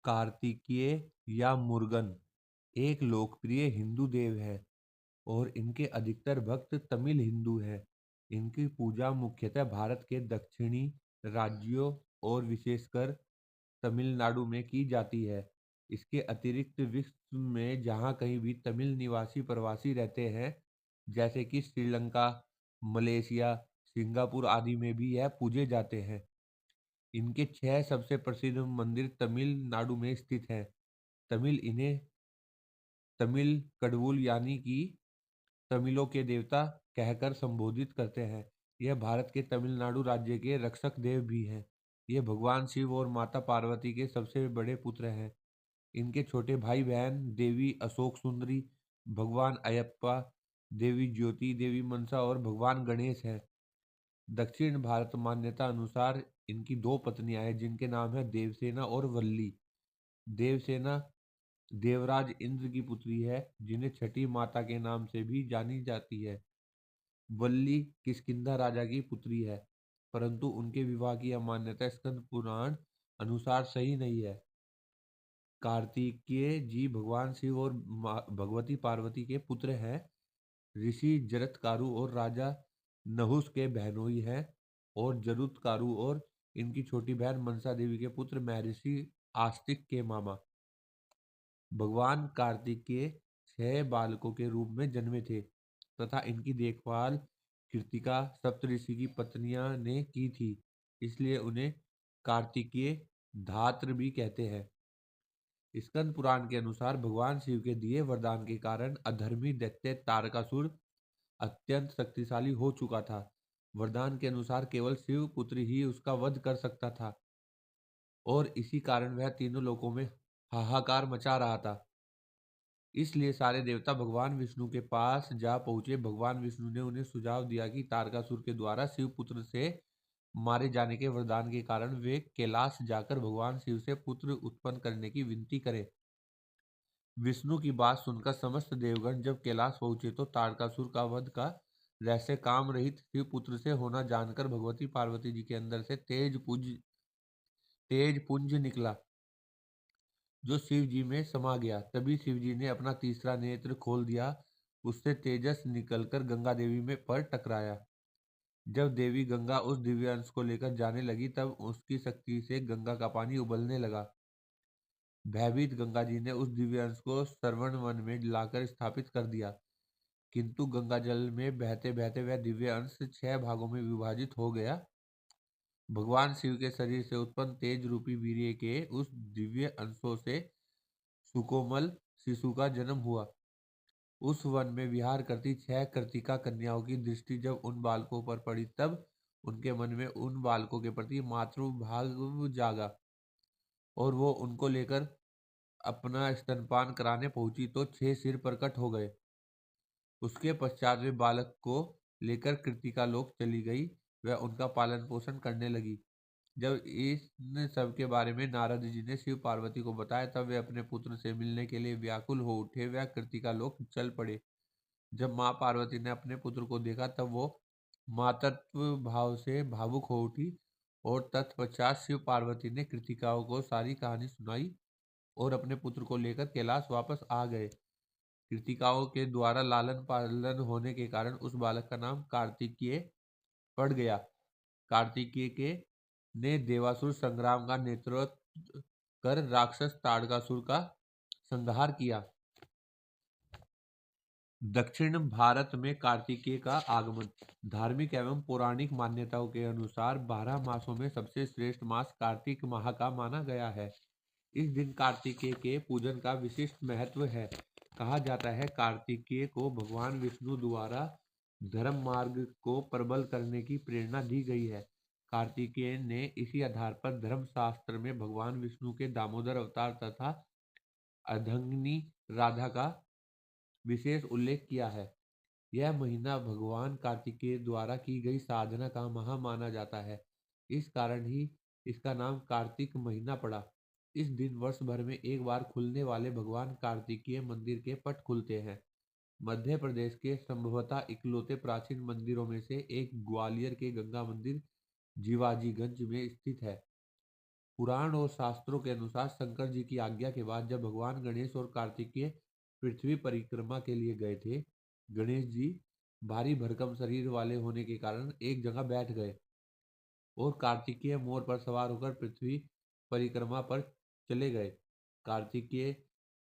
कार्तिकेय या मुरुगन एक लोकप्रिय हिंदू देव है और इनके अधिकतर भक्त तमिल हिंदू हैं। इनकी पूजा मुख्यतः भारत के दक्षिणी राज्यों और विशेषकर तमिलनाडु में की जाती है। इसके अतिरिक्त विश्व में जहाँ कहीं भी तमिल निवासी प्रवासी रहते हैं, जैसे कि श्रीलंका, मलेशिया, सिंगापुर आदि में भी यह पूजे जाते हैं। इनके 6 सबसे प्रसिद्ध मंदिर तमिलनाडु में स्थित हैं। तमिल इन्हें तमिल कडवुल यानी कि तमिलों के देवता कहकर संबोधित करते हैं। यह भारत के तमिलनाडु राज्य के रक्षक देव भी हैं। ये भगवान शिव और माता पार्वती के सबसे बड़े पुत्र हैं। इनके छोटे भाई बहन देवी अशोक सुंदरी, भगवान अयप्पा, देवी ज्योति, देवी मनसा और भगवान गणेश हैं। दक्षिण भारत मान्यता अनुसार इनकी दो पत्नियां हैं जिनके नाम है देवसेना और वल्ली। देवसेना देवराज इंद्र की पुत्री है जिन्हें छठी माता के नाम से भी जानी जाती है। वल्ली किष्किंधा राजा की पुत्री है, परंतु उनके विवाह की यह मान्यता स्कंद पुराण अनुसार सही नहीं है। कार्तिकेय जी भगवान शिव और भगवती पार्वती के पुत्र हैं। ऋषि जरत्कारु और राजा नहुस के बहनोई हैं और जरुत्कारु और इनकी छोटी बहन मनसा देवी के पुत्र महर्षि आस्तिक के मामा। भगवान कार्तिकेय 6 बालकों के रूप में जन्मे थे तथा इनकी देखभाल कृतिका सप्तऋषि की पत्नियां ने की थी, इसलिए उन्हें कार्तिकेय धात्र भी कहते हैं। स्कंद पुराण के अनुसार भगवान शिव के दिए वरदान के कारण अधर्मी दैत्य तारकासुर अत्यंत शक्तिशाली हो चुका था। वरदान के अनुसार केवल शिव पुत्र ही उसका वध कर सकता था और इसी कारण वह तीनों लोकों में हाहाकार मचा रहा था। इसलिए सारे देवता भगवान विष्णु के पास जा पहुंचे। भगवान विष्णु ने उन्हें सुझाव दिया कि तारकासुर के द्वारा शिव पुत्र से मारे जाने के वरदान के कारण वे कैलाश जाकर भगवान शिव से पुत्र उत्पन्न करने की विनती करें। विष्णु की बात सुनकर समस्त देवगण जब कैलाश पहुंचे तो तारकासुर का वध का रहस्य काम रहित शिव पुत्र से होना जानकर भगवती पार्वती जी के अंदर से तेज पुंज निकला जो शिव जी में समा गया। तभी शिव जी ने अपना तीसरा नेत्र खोल दिया। उससे तेजस निकलकर गंगा देवी में पर टकराया। जब देवी गंगा उस दिव्य अंश को लेकर जाने लगी तब उसकी शक्ति से गंगा का पानी उबलने लगा। भयभीत गंगा जी ने उस दिव्य अंश को श्रवण वन में लाकर स्थापित कर दिया, किंतु गंगा जल में बहते बहते वह दिव्य अंश 6 भागों में विभाजित हो गया। भगवान शिव के शरीर से उत्पन्न तेज रूपी वीर्य के उस दिव्य अंशों से सुकोमल शिशु का जन्म हुआ। उस वन में विहार करती 6 कृतिका कन्याओं की दृष्टि जब उन बालकों पर पड़ी तब उनके मन में उन बालकों के प्रति मातृभाव जागा और वो उनको लेकर अपना स्तनपान कराने पहुंची तो 6 सिर प्रकट हो गए। उसके पश्चात वे बालक को लेकर कृतिका लोक चली गई। वह उनका पालन पोषण करने लगी। जब इन सब के बारे में नारद जी ने शिव पार्वती को बताया तब वे अपने पुत्र से मिलने के लिए व्याकुल हो उठे। वह कृतिका लोक चल पड़े। जब माँ पार्वती ने अपने पुत्र को देखा तब वो मातृत्व भाव से भावुक हो उठी और तत्पश्चात शिव पार्वती ने कृतिकाओं को सारी कहानी सुनाई और अपने पुत्र को लेकर कैलाश वापस आ गए। कृतिकाओं के द्वारा लालन पालन होने के कारण उस बालक का नाम कार्तिकेय पड़ गया। कार्तिकेय के ने देवासुर संग्राम का नेतृत्व कर राक्षस ताड़कासुर का संहार किया। दक्षिण भारत में कार्तिकेय का आगमन। धार्मिक एवं पौराणिक मान्यताओं के अनुसार 12 मासों में सबसे श्रेष्ठ मास कार्तिक माह का माना गया है। इस दिन कार्तिकेय के पूजन का विशिष्ट महत्व है। कहा जाता है कार्तिकेय को भगवान विष्णु द्वारा धर्म मार्ग को प्रबल करने की प्रेरणा दी गई है। कार्तिकेय ने इसी आधार पर धर्मशास्त्र में भगवान विष्णु के दामोदर अवतार तथा अर्धांगिनी राधा का विशेष उल्लेख किया है। यह महीना भगवान कार्तिकेय द्वारा की गई साधना का माह माना जाता है। इस कारण ही इसका नाम कार्तिक महीना पड़ा। इस दिन वर्ष भर में एक बार खुलने वाले भगवान कार्तिकेय मंदिर के पट खुलते हैं। मध्य प्रदेश के संभवतः इकलौते प्राचीन मंदिरों में से एक ग्वालियर के गंगा मंदिर जीवाजीगंज में स्थित है। पुराण और शास्त्रों के अनुसार शंकर जी की आज्ञा के बाद जब भगवान गणेश और कार्तिकेय पृथ्वी परिक्रमा के लिए गए थे, गणेश जी भारी भरकम शरीर वाले होने के कारण एक जगह बैठ गए और कार्तिकेय मोर पर सवार होकर पृथ्वी परिक्रमा पर चले गए। कार्तिकेय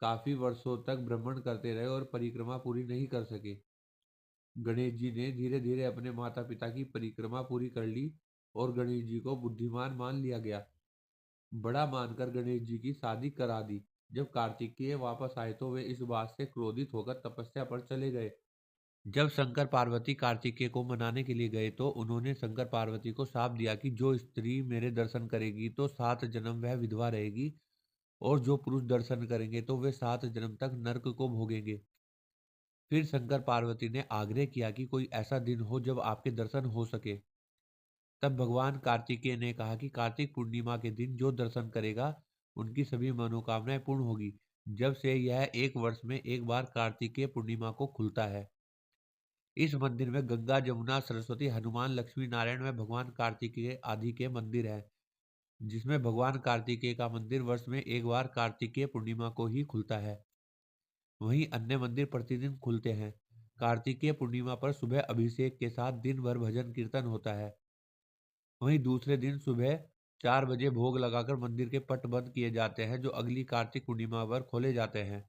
काफी वर्षों तक भ्रमण करते रहे और परिक्रमा पूरी नहीं कर सके। गणेश जी ने धीरे धीरे अपने माता पिता की परिक्रमा पूरी कर ली और गणेश जी को बुद्धिमान मान लिया गया। बड़ा मानकर गणेश जी की शादी करा दी। जब कार्तिकेय वापस आए तो वे इस बात से क्रोधित होकर तपस्या पर चले गए। जब शंकर पार्वती कार्तिकेय को मनाने के लिए गए तो उन्होंने शंकर पार्वती को शाप दिया कि जो स्त्री मेरे दर्शन करेगी तो 7 जन्म वह विधवा रहेगी और जो पुरुष दर्शन करेंगे तो वे 7 जन्म तक नर्क को भोगेंगे। फिर शंकर पार्वती ने आग्रह किया कि कोई ऐसा दिन हो जब आपके दर्शन हो सके। तब भगवान कार्तिकेय ने कहा कि कार्तिक पूर्णिमा के दिन जो दर्शन करेगा उनकी सभी मनोकामनाएं पूर्ण होगी। जब से यह एक वर्ष में एक बार कार्तिकेय पूर्णिमा को खुलता है। इस मंदिर में गंगा, जमुना, सरस्वती, हनुमान, लक्ष्मी नारायण व भगवान कार्तिकेय आदि के मंदिर हैं, जिसमें भगवान कार्तिकेय का मंदिर वर्ष में एक बार कार्तिकेय पूर्णिमा को ही खुलता है। वहीं अन्य मंदिर प्रतिदिन खुलते हैं। कार्तिकेय पूर्णिमा पर सुबह अभिषेक के साथ दिन भर भजन कीर्तन होता है। वहीं दूसरे दिन सुबह 4 बजे भोग लगाकर मंदिर के पट बंद किए जाते हैं, जो अगली कार्तिक पूर्णिमा पर खोले जाते हैं।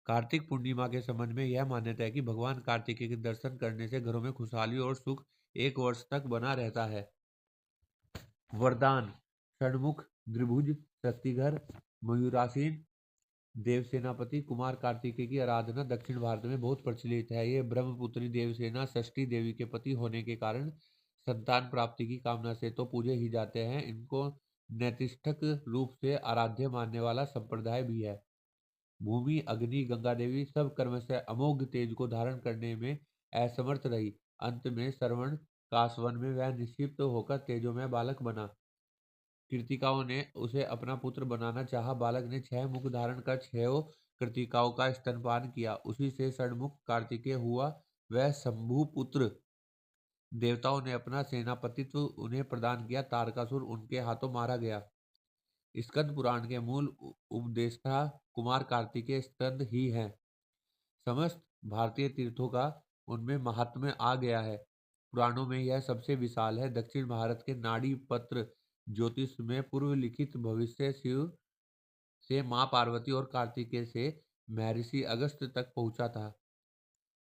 कार्तिक पूर्णिमा के संबंध में यह मान्यता है कि भगवान कार्तिकेय के दर्शन करने से घरों में खुशहाली और सुख एक वर्ष तक बना रहता है। वरदान: षणमुख, द्विभुज, शक्तिधर, मयूरासीन, देवसेनापति। कुमार कार्तिकेय की आराधना दक्षिण भारत में बहुत प्रचलित है। ये ब्रह्मपुत्री देवसेना षष्ठी देवी के पति होने के कारण संतान प्राप्ति की कामना से तो पूजे ही जाते हैं, इनको नैतिष्ठक रूप से आराध्य मानने वाला संप्रदाय भी है। भूमि, अग्नि, गंगा देवी सब कर्म से अमोघ तेज को धारण करने में असमर्थ रही। अंत में श्रवण कासवन में वह निक्षिप्त होकर तेजोमय बालक बना। कृतिकाओं ने उसे अपना पुत्र बनाना चाहा। बालक ने 6 मुख धारण कर 6 कृतिकाओं का स्तनपान किया। उसी से षणमुख कार्तिकेय हुआ। वह शंभु पुत्र। देवताओं ने अपना सेनापतित्व उन्हें प्रदान किया। तारकासुर उनके हाथों मारा गया। स्कंद पुराण के मूल उपदेष्टा कुमार कार्तिकेय स्कंद ही हैं। समस्त भारतीय तीर्थों का उनमें महात्म्य आ गया है। पुराणों में यह सबसे विशाल है। दक्षिण भारत के नाड़ी पत्र ज्योतिष में पूर्व लिखित भविष्य शिव से मां पार्वती और कार्तिकेय से महर्षि अगस्त्य तक पहुंचा था।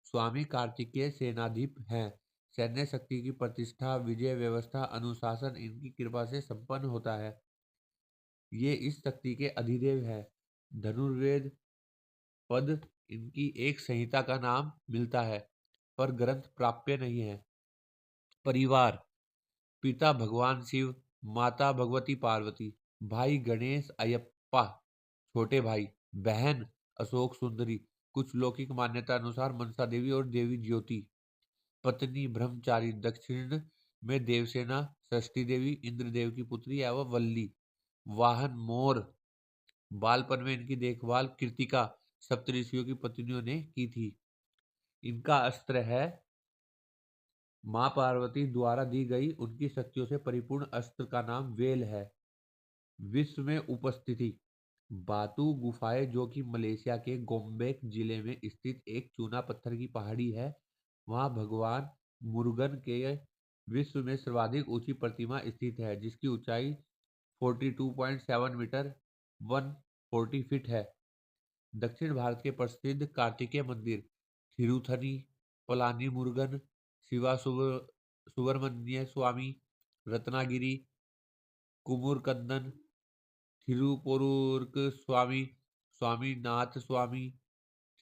स्वामी कार्तिकेय सेनाधीप हैं। सैन्य शक्ति की प्रतिष्ठा, विजय व्यवस्था, अनुशासन इनकी कृपा से संपन्न होता है। ये इस शक्ति के अधिदेव है। धनुर्वेद पद इनकी एक संहिता का नाम मिलता है, पर ग्रंथ प्राप्य नहीं है। परिवार: पिता भगवान शिव, माता भगवती पार्वती, भाई गणेश अयप्पा, छोटे भाई, बहन अशोक सुंदरी, कुछ लौकिक मान्यता अनुसार मनसा देवी और देवी ज्योति। पत्नी ब्रह्मचारी, दक्षिण में देवसेना, षष्ठी देवी, इंद्रदेव की पुत्री एवं वल्ली। वाहन मोर। बालपन में इनकी देखभाल कृतिका सप्तऋषियों की पत्नियों ने की थी। इनका अस्त्र है मां पार्वती द्वारा दी गई उनकी शक्तियों से परिपूर्ण अस्त्र का नाम वेल है। विश्व में उपस्थिति: बातू गुफाएं, जो कि मलेशिया के गोम्बेक जिले में स्थित एक चूना पत्थर की पहाड़ी है, वहां भगवान मुरुगन के विश्व में सर्वाधिक ऊंची प्रतिमा स्थित है, जिसकी ऊंचाई 42.7 मीटर 140 फीट है। दक्षिण भारत के प्रसिद्ध कार्तिकेय मंदिर: थिरुथनी, पलानी मुरुगन, शिवा सुब्रमण्य स्वामी, रत्नागिरी, कुमुरकंदन, थिरुपोरुर स्वामी, स्वामीनाथ स्वामी,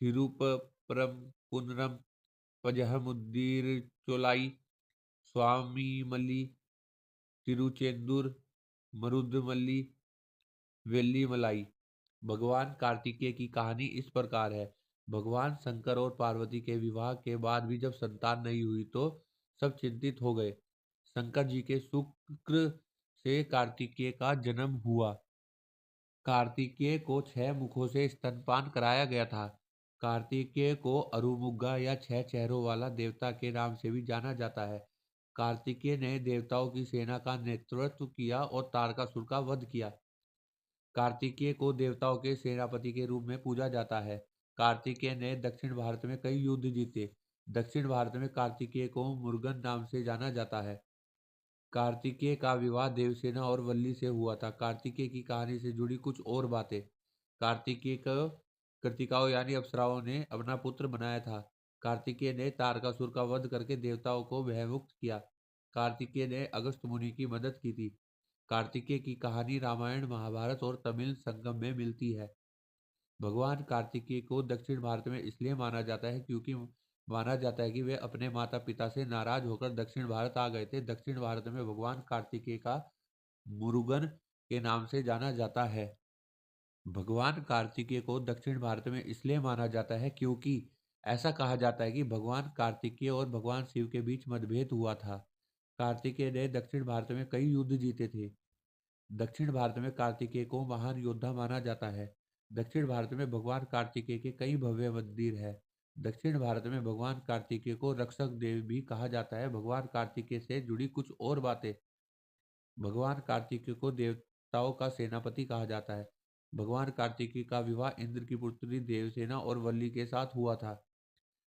थिरुपरमकुंद्रम, पजहमुदीर चोलाई, स्वामीमल्ली, तिरुचेंदूर, मरुदमल्ली, वेल्लीमलाई। भगवान कार्तिकेय की कहानी इस प्रकार है। भगवान शंकर और पार्वती के विवाह के बाद भी जब संतान नहीं हुई तो सब चिंतित हो गए। शंकर जी के शुक्र से कार्तिकेय का जन्म हुआ। कार्तिकेय को 6 मुखों से स्तनपान कराया गया था। कार्तिकेय को अरुमुगा या 6 चेहरों वाला देवता के नाम से भी जाना जाता है। कार्तिकेय ने देवताओं की सेना का नेतृत्व किया और तारकासुर का वध किया। कार्तिकेय को देवताओं के सेनापति के रूप में पूजा जाता है। कार्तिकेय ने दक्षिण भारत में कई युद्ध जीते। दक्षिण भारत में कार्तिकेय को मुरुगन नाम से जाना जाता है। कार्तिकेय का विवाह देवसेना और वल्ली से हुआ था। कार्तिकेय की कहानी से जुड़ी कुछ और बातें। कार्तिकेय को कृतिकाओं यानी अप्सराओं ने अपना पुत्र बनाया था। कार्तिकेय ने तारकासुर का वध करके देवताओं को भयमुक्त किया। कार्तिकेय ने अगस्त्य मुनि की मदद की थी। कार्तिकेय की कहानी रामायण, महाभारत और तमिल संगम में मिलती है। भगवान कार्तिकेय को दक्षिण भारत में इसलिए माना जाता है क्योंकि माना जाता है कि वे अपने माता पिता से नाराज होकर दक्षिण भारत आ गए थे। दक्षिण भारत में भगवान कार्तिकेय का मुरुगन के नाम से जाना जाता है। भगवान कार्तिकेय को दक्षिण भारत में इसलिए माना जाता है क्योंकि ऐसा कहा जाता है कि भगवान कार्तिकेय और भगवान शिव के बीच मतभेद हुआ था। कार्तिकेय ने दक्षिण भारत में कई युद्ध जीते थे। दक्षिण भारत में कार्तिकेय को महान योद्धा माना जाता है। दक्षिण भारत में भगवान कार्तिकेय के कई भव्य मंदिर है। दक्षिण भारत में भगवान कार्तिकेय को रक्षक देव भी कहा जाता है। भगवान कार्तिकेय से जुड़ी कुछ और बातें। भगवान कार्तिकेय को देवताओं का सेनापति कहा जाता है। भगवान कार्तिकेय का विवाह इंद्र की पुत्री देवसेना और वल्ली के साथ हुआ था।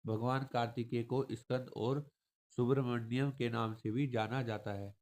भगवान कार्तिकेय को स्कंद और सुब्रमण्यम के नाम से भी जाना जाता है।